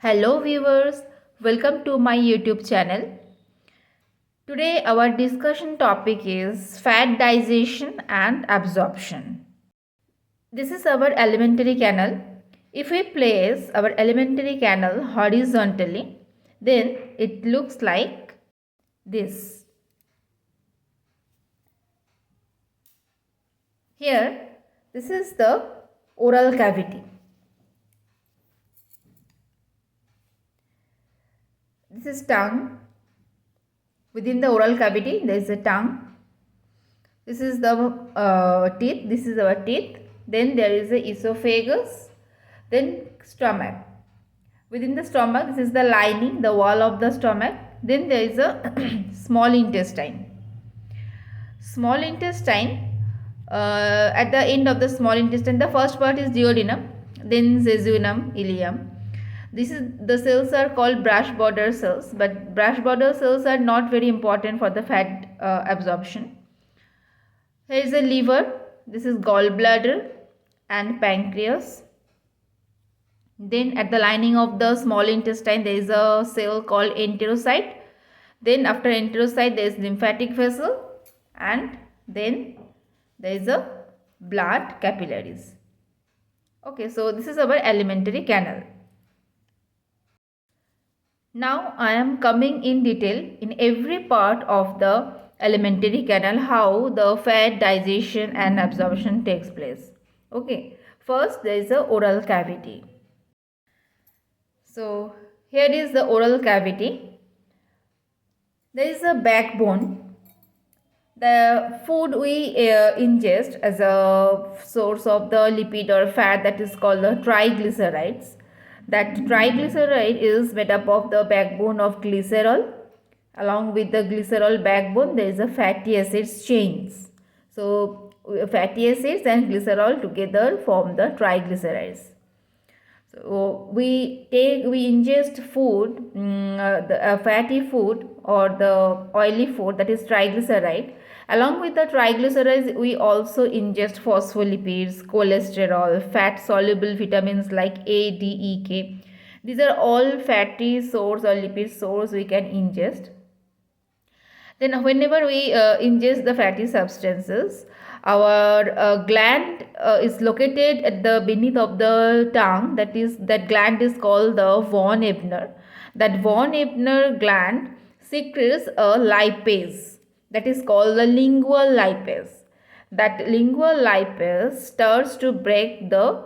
Hello viewers, welcome to my YouTube channel. Today our discussion topic is fat digestion and absorption. This is our alimentary canal. If we place our alimentary canal horizontally, then it looks like this. Here, this is the oral cavity. This is tongue. Within the oral cavity, there is a tongue. This is the teeth. This is our teeth. Then there is a esophagus. Then stomach. Within the stomach, this is the lining, the wall of the stomach. Then there is a small intestine. Small intestine. At the end of the small intestine, the first part is duodenum. Then jejunum, ileum. The cells are called brush border cells, but brush border cells are not very important for the fat absorption. Here is a liver, this is gallbladder and pancreas. Then at the lining of the small intestine there is a cell called enterocyte. Then after enterocyte there is lymphatic vessel and then there is a blood capillaries. Okay, so this is our alimentary canal. Now I am coming in detail in every part of the alimentary canal how the fat digestion and absorption takes place. Okay, first there is a oral cavity. So here is the oral cavity. There is a backbone. The food we ingest as a source of the lipid or fat, that is called the triglycerides. That triglyceride is made up of the backbone of glycerol. Along with the glycerol backbone, there is a fatty acids chains. So fatty acids and glycerol together form the triglycerides. So we ingest food, the fatty food or the oily food, that is triglyceride. Along with the triglycerides, we also ingest phospholipids, cholesterol, fat-soluble vitamins like A, D, E, K. These are all fatty source or lipid source we can ingest. Then whenever we ingest the fatty substances, our gland is located at the beneath of the tongue. That gland is called the von Ebner. That von Ebner gland secretes a lipase, that is called the lingual lipase. That lingual lipase starts to break the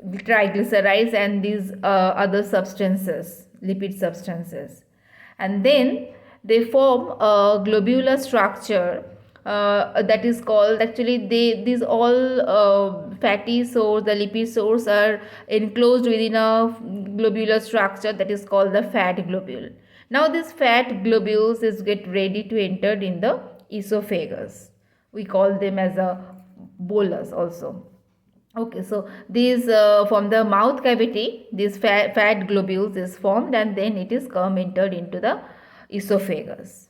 triglycerides and these other substances, lipid substances, and then they form a globular structure that is called, actually these all fatty source, the lipid source are enclosed within a globular structure that is called the fat globule. Now these fat globules is get ready to enter in the esophagus. We call them as a bolus also. Okay, so these from the mouth cavity, these fat globules is formed and then it is entered into the esophagus.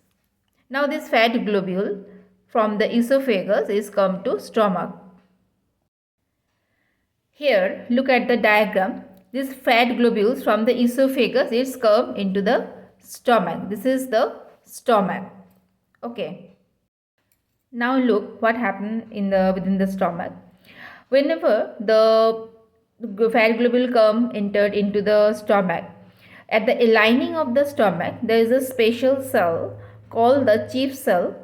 Now this fat globule from the esophagus is come to stomach. Here look at the diagram. This fat globules from the esophagus is come into the stomach. This is the stomach. Okay. Now look what happened within the stomach. Whenever the fat globule entered into the stomach, at the lining of the stomach there is a special cell called the chief cell.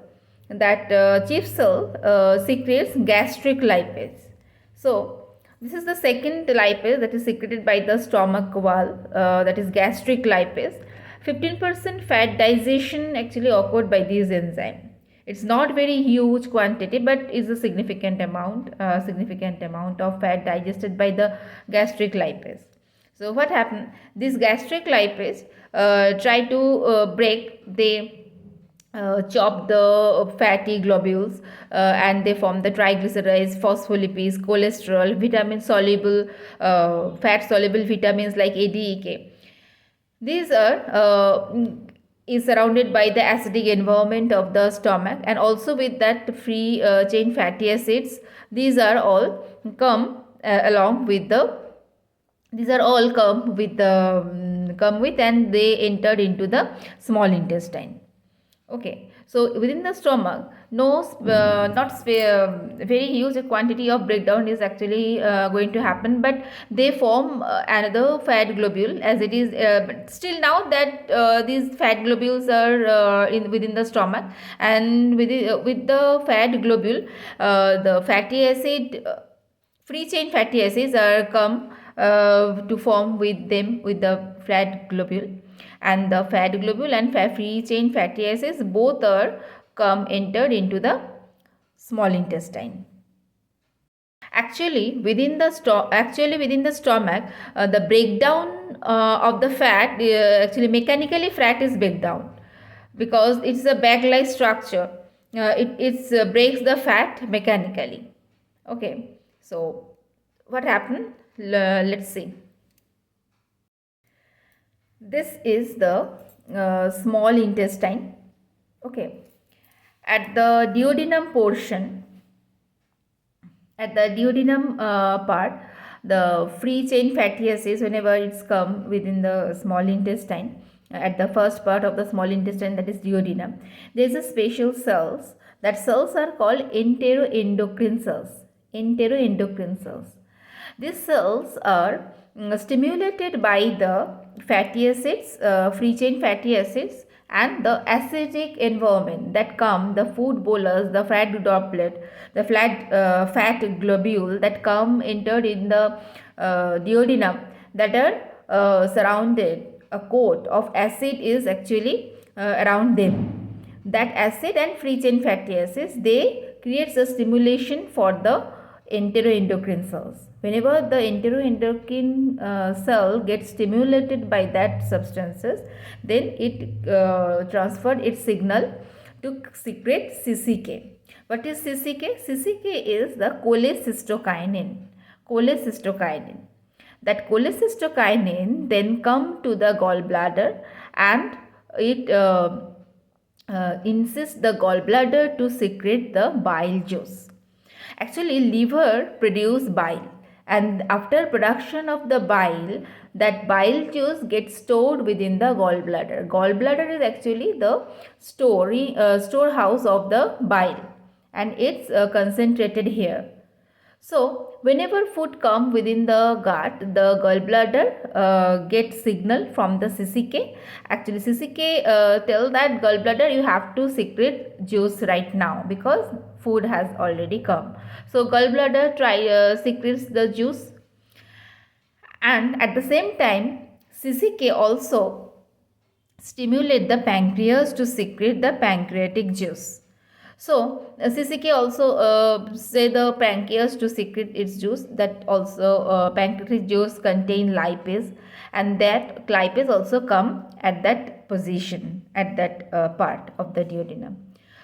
That chief cell secretes gastric lipase. So this is the second lipase that is secreted by the stomach wall, that is gastric lipase. 15% fat digestion actually occurred by this enzyme. It's not very huge quantity, but is a significant amount of fat digested by the gastric lipase. So what happened? This gastric lipase try to break. They chop the fatty globules and they form the triglycerides, phospholipids, cholesterol, vitamin soluble, fat soluble vitamins like A, D, E, K. These are is surrounded by the acidic environment of the stomach, and also with that free chain fatty acids. These are all come along with the come with, and they entered into the small intestine. Okay, so within the stomach, no, very huge quantity of breakdown is actually going to happen, but they form another fat globule as it is. But still now that these fat globules are within the stomach, and with the fat globule, the fatty acid. Free chain fatty acids are come to form with them with the fat globule, and the fat globule and free chain fatty acids both are come entered into the small intestine. Actually within the stomach, the breakdown of the fat, actually mechanically fat is breakdown because it's a bag like structure. It breaks the fat mechanically. Okay, so what happened? Let's see. This is the small intestine. Okay, at the duodenum portion, at the duodenum part, the free chain fatty acids, whenever it's come within the small intestine, at the first part of the small intestine, that is duodenum, there is a special cells. That cells are called enteroendocrine cells. Enteroendocrine cells. These cells are stimulated by the fatty acids, free chain fatty acids, and the acidic environment that come, the food bolus, the fat droplet, the fat globule that come entered in the duodenum, that are surrounded. A coat of acid is actually around them. That acid and free chain fatty acids, they creates a stimulation for the enteroendocrine cells. Whenever the enteroendocrine cell gets stimulated by that substances, then it transferred its signal to secrete CCK. What is CCK? CCK is the cholecystokinin. Cholecystokinin. That cholecystokinin then come to the gallbladder, and it insists the gallbladder to secrete the bile juice. Actually, liver produce bile, and after production of the bile, that bile juice gets stored within the gallbladder. Gallbladder is actually the storehouse of the bile, and it's concentrated here. So, whenever food come within the gut, the gallbladder gets signal from the CCK. Actually, CCK tell that gallbladder, you have to secrete juice right now because food has already come. So, gallbladder secretes the juice, and at the same time, CCK also stimulate the pancreas to secrete the pancreatic juice. So CCK also say the pancreas to secrete its juice. That also pancreatic juice contain lipase, and that lipase also come at that position, at that part of the duodenum.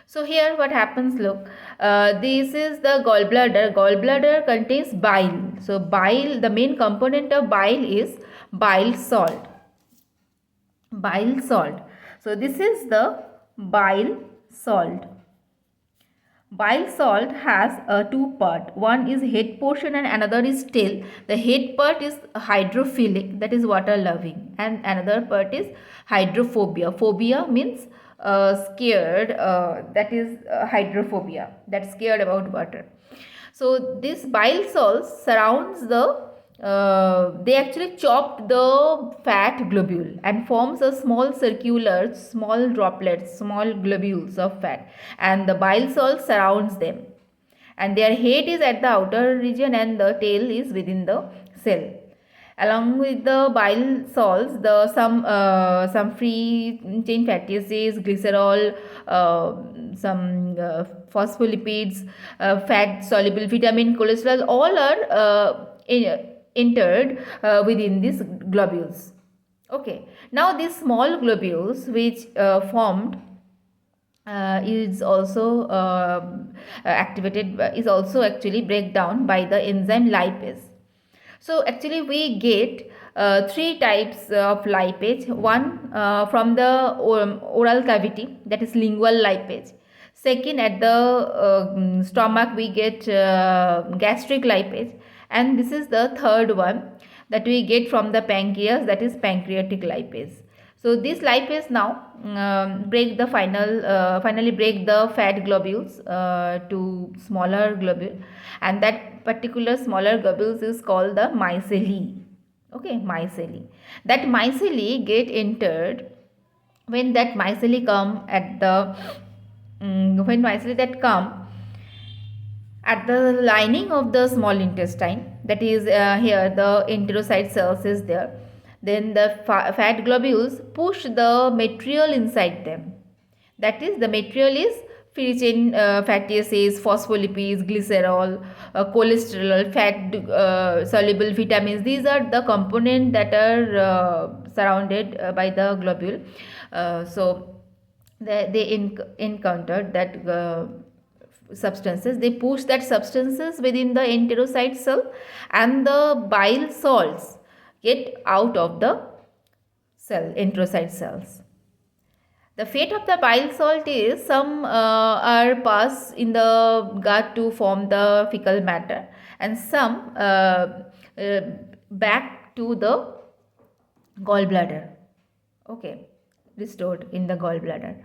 So here what happens, look, this is the gallbladder. Gallbladder contains bile. So bile, the main component of bile is bile salt. Bile salt. So this is the bile salt. Bile salt has two parts. One is head portion and another is tail. The head part is hydrophilic, that is water loving, and another part is hydrophobia. Phobia means scared, that is hydrophobia, that's scared about water. So this bile salts surrounds the they actually chop the fat globule and forms a small circular, small droplets, small globules of fat, and the bile salt surrounds them, and their head is at the outer region and the tail is within the cell. Along with the bile salts, the some free chain fatty acids, glycerol, some phospholipids, fat soluble vitamin, cholesterol, all are entered within these globules. Okay, now these small globules which formed is also is also actually break down by the enzyme lipase. So actually we get three types of lipase. One from the oral cavity, that is lingual lipase. Second, at the stomach we get gastric lipase, and this is the third one that we get from the pancreas, that is pancreatic lipase. So this lipase now finally break the fat globules to smaller globule, and that particular smaller globules is called the micelle. Okay, micelle. That micelle get entered when that micelle come at the when micelle that come at the lining of the small intestine, that is here the enterocyte cells is there, then the fat globules push the material inside them. That is, the material is chain fatty acids, phospholipids, glycerol, cholesterol, fat soluble vitamins. These are the components that are surrounded by the globule. So they encountered that substances, they push that substances within the enterocyte cell, and the bile salts get out of the enterocyte cells. The fate of the bile salt is some are passed in the gut to form the fecal matter, and some back to the gallbladder. Okay, restored in the gallbladder.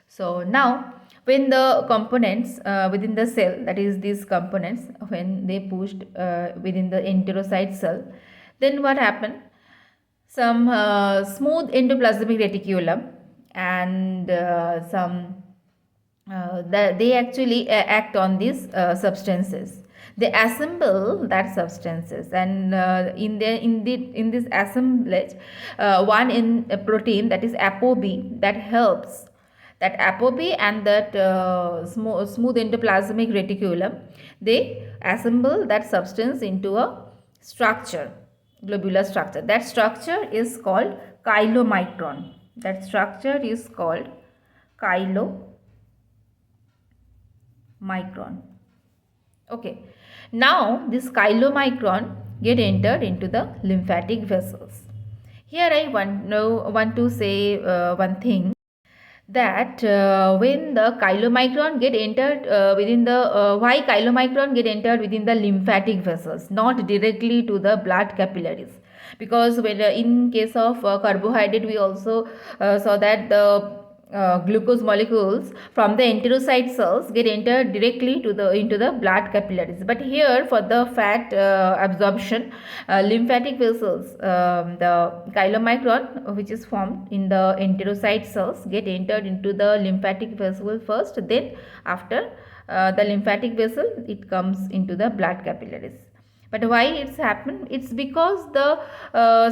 So now when the components within the cell, that is these components, when they pushed within the enterocyte cell, then what happened? Some smooth endoplasmic reticulum and some they actually act on these substances. They assemble that substances, and in this assemblage, one in a protein, that is ApoB, that helps. That ApoB and that smooth endoplasmic reticulum, they assemble that substance into a structure, globular structure. That structure is called chylomicron. That structure is called chylomicron. Okay. Now this chylomicron get entered into the lymphatic vessels. Here I want to say one thing, that when the chylomicron get entered within the why chylomicron get entered within the lymphatic vessels, not directly to the blood capillaries. Because when in case of carbohydrate, we also saw that the glucose molecules from the enterocyte cells get entered directly to the into the blood capillaries. But here for the fat absorption, lymphatic vessels, the chylomicron which is formed in the enterocyte cells get entered into the lymphatic vessel first, then after the lymphatic vessel it comes into the blood capillaries. But why it's happened? It's because the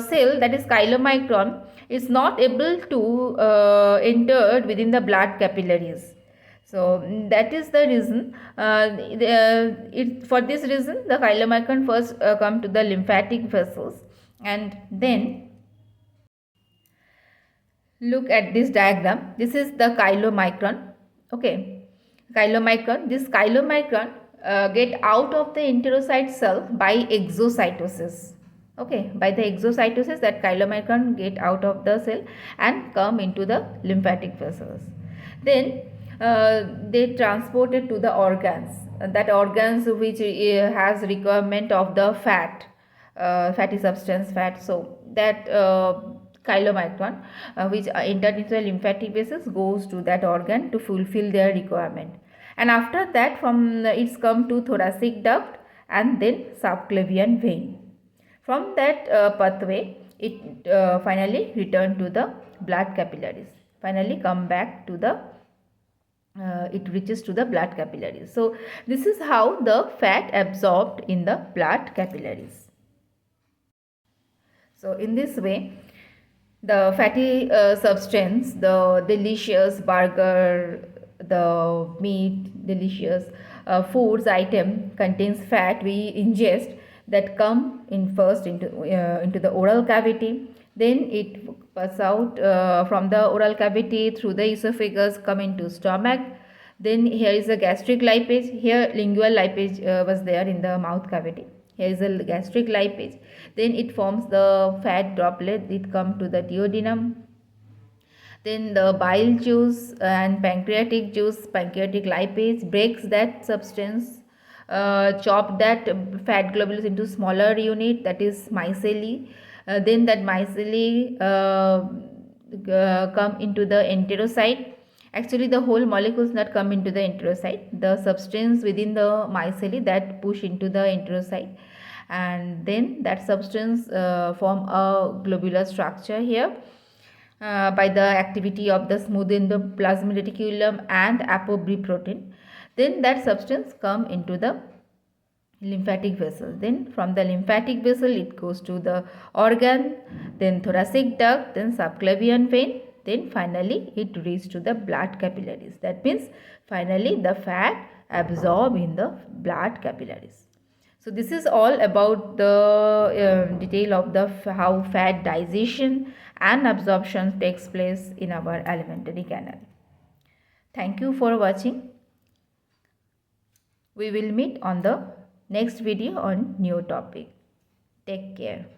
cell, that is chylomicron, is not able to enter within the blood capillaries. So that is the reason. For this reason, the chylomicron first come to the lymphatic vessels, and then look at this diagram. This is the chylomicron. Okay, chylomicron. This chylomicron get out of the enterocyte cell by exocytosis. Okay, by the exocytosis, that chylomicron get out of the cell and come into the lymphatic vessels. Then they transported to the organs, that organs which has requirement of the fat, fatty substance, fat. So that chylomicron which entered into the lymphatic vessels goes to that organ to fulfill their requirement. And after that, from it's come to thoracic duct and then subclavian vein. From that pathway, it finally return to the blood capillaries. Finally come back to the it reaches to the blood capillaries. So this is how the fat absorbed in the blood capillaries. So in this way, the fatty substance, the delicious burger, the meat, delicious foods item contains fat we ingest, that come in first into the oral cavity, then it pass out from the oral cavity through the esophagus, come into stomach. Then here is a gastric lipase. Here lingual lipase was there in the mouth cavity. Here is a gastric lipase. Then it forms the fat droplet. It come to the duodenum. Then the bile juice and pancreatic juice, pancreatic lipase breaks that substance chop that fat globules into smaller unit, that is micelle. Then that micelle come into the enterocyte. Actually, the whole molecules not come into the enterocyte. The substance within the micelle that push into the enterocyte, and then that substance form a globular structure here by the activity of the smooth endoplasmic reticulum and apoB protein. Then that substance come into the lymphatic vessel. Then from the lymphatic vessel it goes to the organ, then thoracic duct, then subclavian vein, then finally it reaches to the blood capillaries. That means finally the fat absorb in the blood capillaries. So this is all about the detail of the how fat digestion and absorption takes place in our alimentary canal. Thank you for watching. We will meet on the next video on new topic. Take care.